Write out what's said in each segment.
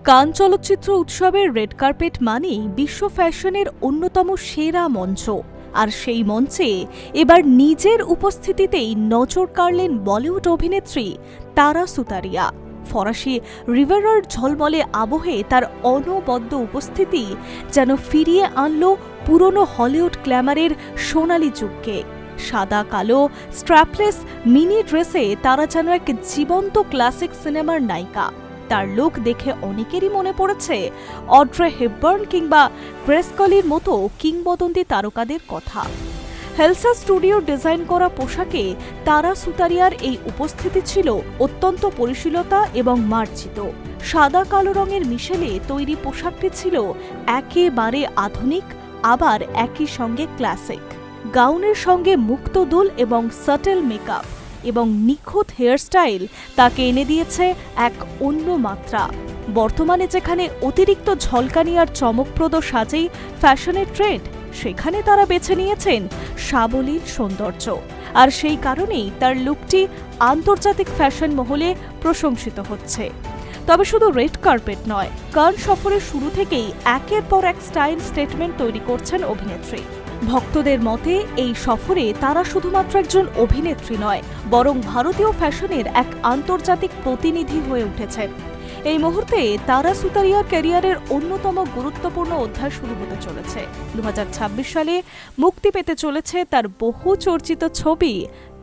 কান চলচ্চিত্র উৎসবের রেড কার্পেট মানেই বিশ্ব ফ্যাশনের অন্যতম সেরা মঞ্চ। আর সেই মঞ্চে এবার নিজের উপস্থিতিতেই নজর কাড়লেন বলিউড অভিনেত্রী তারা সুতারিয়া। ফরাসি রিভারার ঝলমলে আবহে তার অনবদ্য উপস্থিতি যেন ফিরিয়ে আনল পুরনো হলিউড গ্ল্যামারের সোনালি যুগকে। সাদা কালো স্ট্র্যাপলেস মিনি ড্রেসে তারা যেন এক জীবন্ত ক্লাসিক সিনেমার নায়িকা। তার লুক দেখে অনেকেরই মনে পড়েছে অড্রে হেপবার্ন কিংবা গ্রেস কেলির মতো কিংবদন্তি তারকাদের কথা। হেলসা স্টুডিওর ডিজাইন করা পোশাকে তারা সুতারিয়ার এই উপস্থিতি ছিল অত্যন্ত পরিশীলতা এবং মার্জিত। সাদা কালো রঙের মিশেলে তৈরি পোশাকটি ছিল একেবারে আধুনিক, আবার একই সঙ্গে ক্লাসিক। গাউনের সঙ্গে মুক্ত দুল এবং সাটেল মেকআপ এবং নিখুঁত হেয়ারস্টাইল তাকে এনে দিয়েছে এক অন্য মাত্রা। বর্তমানে যেখানে অতিরিক্ত ঝলকানি আর চমকপ্রদ সাজেই ফ্যাশনের ট্রেন্ড, সেখানে তারা বেছে নিয়েছেন সাবলীল সৌন্দর্য। আর সেই কারণেই তার লুকটি আন্তর্জাতিক ফ্যাশন মহলে প্রশংসিত হচ্ছে। তবে শুধু রেড কার্পেট নয়, কান সফরের শুরু থেকেই একের পর এক স্টাইল স্টেটমেন্ট তৈরি করছেন অভিনেত্রী। ভক্তদের মতে এই সফরে তারা শুধুমাত্র একজন অভিনেত্রী নয়, বরং ভারতীয় ফ্যাশনের এক আন্তর্জাতিক প্রতিনিধি হয়ে উঠেছেন। এই মুহূর্তে তারা সুতারিয়ার ক্যারিয়ারের অন্যতম গুরুত্বপূর্ণ অধ্যায় শুরু হতে চলেছে। 2026 সালে মুক্তি পেতে চলেছে তার বহু চর্চিত ছবি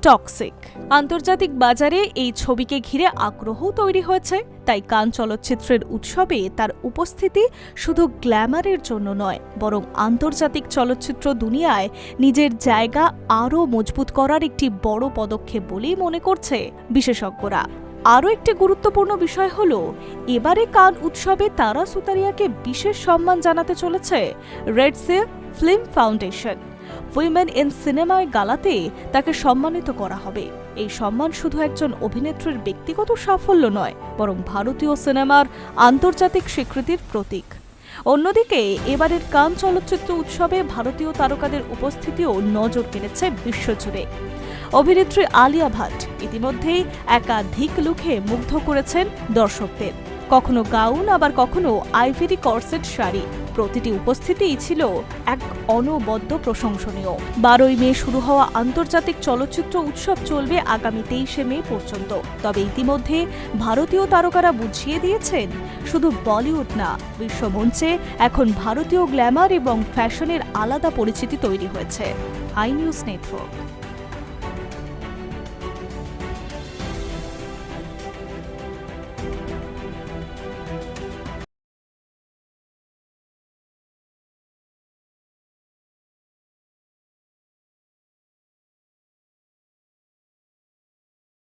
টক্সিক। আন্তর্জাতিক বাজারে এই ছবিকে ঘিরে আগ্রহ তৈরি হয়েছে। তাই কান চলচ্চিত্রের উৎসবে তার উপস্থিতি শুধু গ্ল্যামারের জন্য নয়, বরং আন্তর্জাতিক চলচ্চিত্র দুনিয়ায় নিজের জায়গা আরও মজবুত করার একটি বড় পদক্ষেপ বলেই মনে করছে বিশেষজ্ঞরা। আরও একটি গুরুত্বপূর্ণ বিষয় হল, এবারে কান উৎসবে তারা সুতারিয়াকে বিশেষ সম্মান জানাতে চলেছে red say film foundation. Women in সিনেমায় গালাতে তাকে সম্মানিত করা হবে। এই সম্মান শুধু একজন অভিনেত্রীর ব্যক্তিগত সাফল্য নয়, বরং ভারতীয় সিনেমার আন্তর্জাতিক স্বীকৃতির প্রতীক। অন্যদিকে এবারের কান চলচ্চিত্র উৎসবে ভারতীয় তারকাদের উপস্থিতিও নজর কেড়েছে বিশ্বজুড়ে। অভিনেত্রী আলিয়া ভাট ইতিমধ্যেই একাধিক লুকে মুগ্ধ করেছেন দর্শকদের। কখনো গাউন, আবার কখনো আইভরি কর্সেট শাড়ি। প্রতিটি উপস্থিতিই ছিল এক অনবদ্য প্রশংসনীয়। 12ই মে শুরু হওয়া আন্তর্জাতিক চলচ্চিত্র উৎসব চলবে আগামী 23শে মে পর্যন্ত। তবে ইতিমধ্যে ভারতীয় তারকারা বুঝিয়ে দিয়েছেন, শুধু বলিউড না, বিশ্বমঞ্চে এখন ভারতীয় গ্ল্যামার এবং ফ্যাশনের আলাদা পরিচিতি তৈরি হয়েছে। I news network.